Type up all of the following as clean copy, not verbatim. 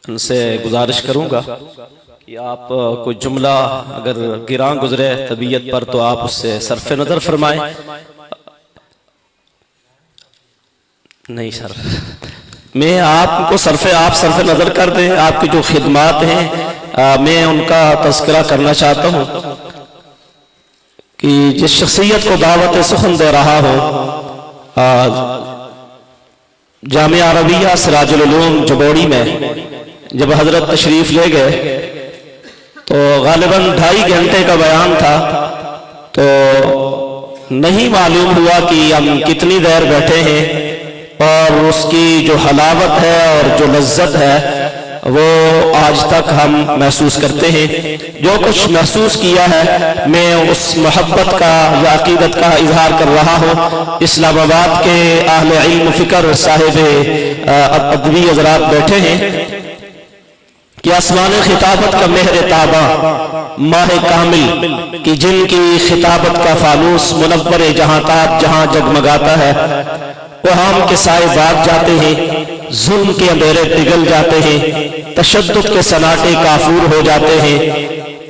ان سے گزارش کروں گا کہ آپ کوئی جملہ اگر گراں گزرے طبیعت پر تو آپ اس سے صرف نظر فرمائیں. نہیں سر، میں آپ کو صرف نظر کر دیں. آپ کی جو خدمات ہیں میں ان کا تذکرہ کرنا چاہتا ہوں کہ جس شخصیت کو دعوت سخن دے رہا ہو، جامعہ عربیہ سراج العلوم جبوڑی میں جب حضرت تشریف لے گئے تو غالباً 2.5 گھنٹے کا بیان تھا، تو نہیں معلوم ہوا کہ ہم کتنی دیر بیٹھے ہیں، اور اس کی جو حلاوت ہے اور جو لذت ہے وہ آج تک ہم محسوس کرتے ہیں. جو کچھ محسوس کیا ہے میں اس محبت کا یا عقیدت کا اظہار کر رہا ہوں. اسلام آباد کے اہل علم فکر صاحب ادبی حضرات بیٹھے ہیں کہ آسمان خطابت کا مہر تاباں ماہ کامل کی جن کی خطابت کا فانوس منور جہاں تاب جہاں جگمگاتا ہے، وہ ہم کے سائے بھاگ جاتے ہیں، ظلم کے اندھیرے پگھل جاتے ہیں، تشدد کے سناٹے کافور ہو جاتے ہیں،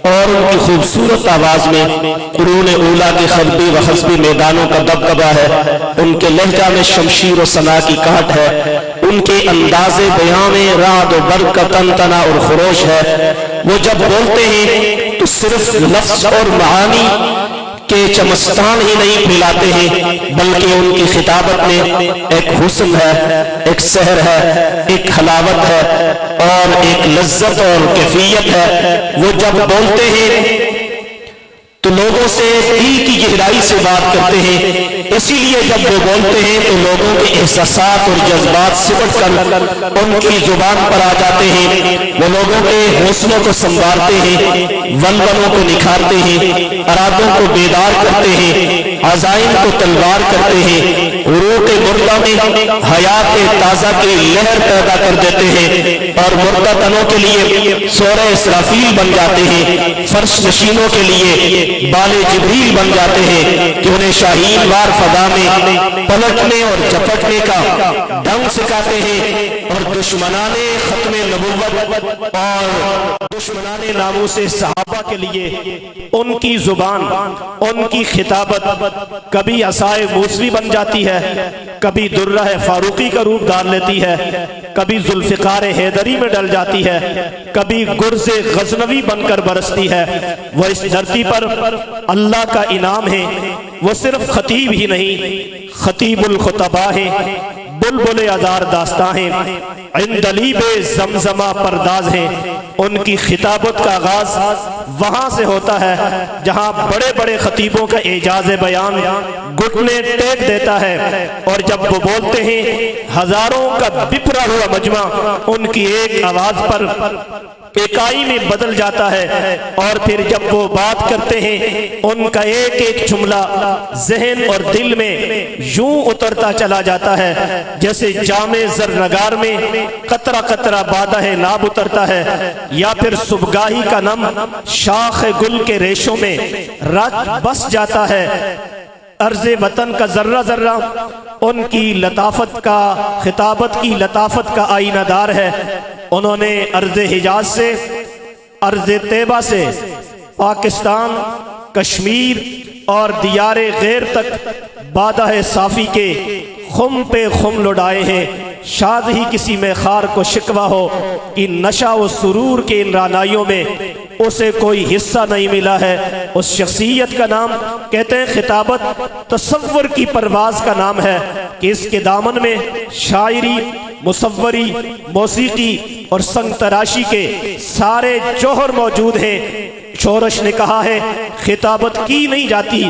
اور ان کی خوبصورت آواز میں قرون اولا کے خلبی و حسبی میدانوں کا دبدبا ہے، ان کے لہجہ میں شمشیر و سنا کی کاٹ ہے، ان کے انداز بیان میں رعد و برق کا تنتنا اور خروش ہے. وہ جب بولتے ہیں تو صرف لفظ اور معانی کے چمستان ہی نہیں پھیلاتے ہیں، بلکہ ان کی خطابت میں ایک حسن ہے، ایک سحر ہے، ایک حلاوت ہے اور ایک لذت اور کیفیت ہے. وہ جب بولتے ہیں تو لوگوں سے دل کی گہرائی سے بات کرتے ہیں، اسی لیے جب وہ بولتے ہیں تو لوگوں کے احساسات اور جذبات سمٹ کر ان کی زبان پر آ جاتے ہیں. وہ لوگوں کے حوصلوں کو سنوارتے ہیں، ولولوں کو نکھارتے ہیں، ارادوں کو بیدار کرتے ہیں، عزائم کو تلوار کرتے ہیں، روح مردہ میں حیات تازہ کی لہر پیدا کر دیتے ہیں، اور مردہ تنوں کے لیے سورہ اسرافیل بن جاتے ہیں، فرش نشینوں کے لیے بال جبریل بن جاتے ہیں کہ انہیں شاہین وار فضا میں پلٹنے اور جھپٹنے کا ڈھنگ سکھاتے ہیں، اور دشمنان ختم نبوت اور دشمنان ناموس صحابہ کے لیے ان کی زبان، ان کی خطابت کبھی عصائے موسوی بن جاتی ہے، کبھی درہ فاروقی کا روپ دار لیتی ہے، کبھی ذوالفقار حیدری میں ڈل جاتی ہے، کبھی گرز غزنوی بن کر برستی ہے. وہ اس دھرتی پر اللہ کا انعام ہے. وہ صرف خطیب ہی نہیں، خطیب الخطباء ہیں، بلبل ہزار داستاں ہیں، عندلیب زمزمہ پرداز ہیں. ان کی خطابت کا آغاز وہاں سے ہوتا ہے جہاں بڑے بڑے خطیبوں کا اعجاز بیان گھٹنے ٹیک دیتا ہے، اور جب وہ بولتے ہیں ہزاروں کا بپھرا ہوا مجمع ان کی ایک آواز پر اکائی میں بدل جاتا ہے. اور پھر جب وہ بات کرتے ہیں ان کا ایک ایک جملہ ذہن اور دل میں یوں اترتا چلا جاتا ہے جیسے جام زرنگار میں قطرہ قطرہ بادہ ناب اترتا ہے، یا پھر صبحگاہی کا نم شاخ گل کے ریشوں میں رچ بس جاتا ہے. عرض وطن کا ذرہ ذرہ ان کی لطافت کا، خطابت کی لطافت کا آئینہ دار ہے. انہوں نے ارض حجاز سے، ارض طیبہ سے پاکستان، کشمیر اور دیار غیر تک بادہ صافی کے خم پہ خم لڑائے ہیں. شاید ہی کسی میں خار کو شکوہ ہو کہ نشہ و سرور کے ان رعنائیوں میں اسے کوئی حصہ نہیں ملا ہے. اس شخصیت کا نام کہتے ہیں خطابت تصور کی پرواز کا نام ہے کہ اس کے دامن میں شاعری، مصوری، موسیقی اور سنگ تراشی کے سارے جوہر موجود ہیں. شورش نے کہا ہے خطابت کی نہیں جاتی،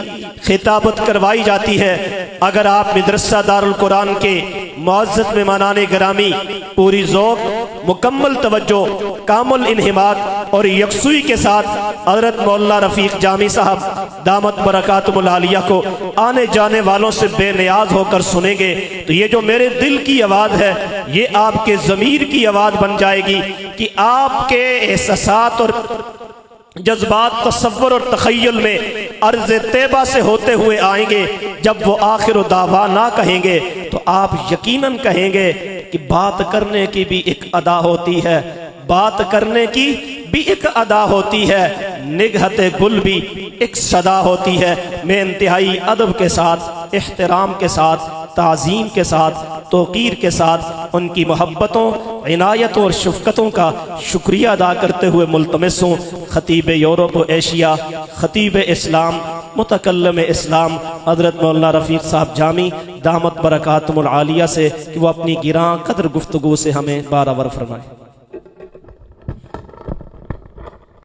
خطابت کروائی جاتی ہے. اگر آپ مدرسہ دارالقرآن کے معزز مہمانان گرامی پوری ذوق، مکمل توجہ، کامل انہماک اور یکسوئی کے ساتھ حضرت مولانا رفیق جامی صاحب دامت برکاتہم العالیہ کو آنے جانے والوں سے بے نیاز ہو کر سنیں گے تو یہ جو میرے دل کی آواز ہے یہ آپ کے ضمیر کی آواز بن جائے گی کہ آپ کے احساسات اور جذبات تصور اور تخیل میں ارض طیبہ سے ہوتے ہوئے آئیں گے. جب وہ آخر و دعوانا کہیں گے تو آپ یقیناً کہیں گے کہ بات کرنے کی بھی ایک ادا ہوتی ہے، بات کرنے کی بھی ایک ادا ہوتی ہے، نگہت گل بھی ایک صدا ہوتی ہے۔ میں انتہائی ادب کے ساتھ، احترام کے ساتھ، تعظیم کے ساتھ، توقیر کے ساتھ ان کی محبتوں، عنایتوں اور شفقتوں کا شکریہ ادا کرتے ہوئے ملتمس ہوں خطیب یورپ و ایشیا، خطیب اسلام، متکلم اسلام حضرت مولانا رفیق صاحب جامی دامت برکاتہم العالیہ سے کہ وہ اپنی گراں قدر گفتگو سے ہمیں بارآور فرمائے۔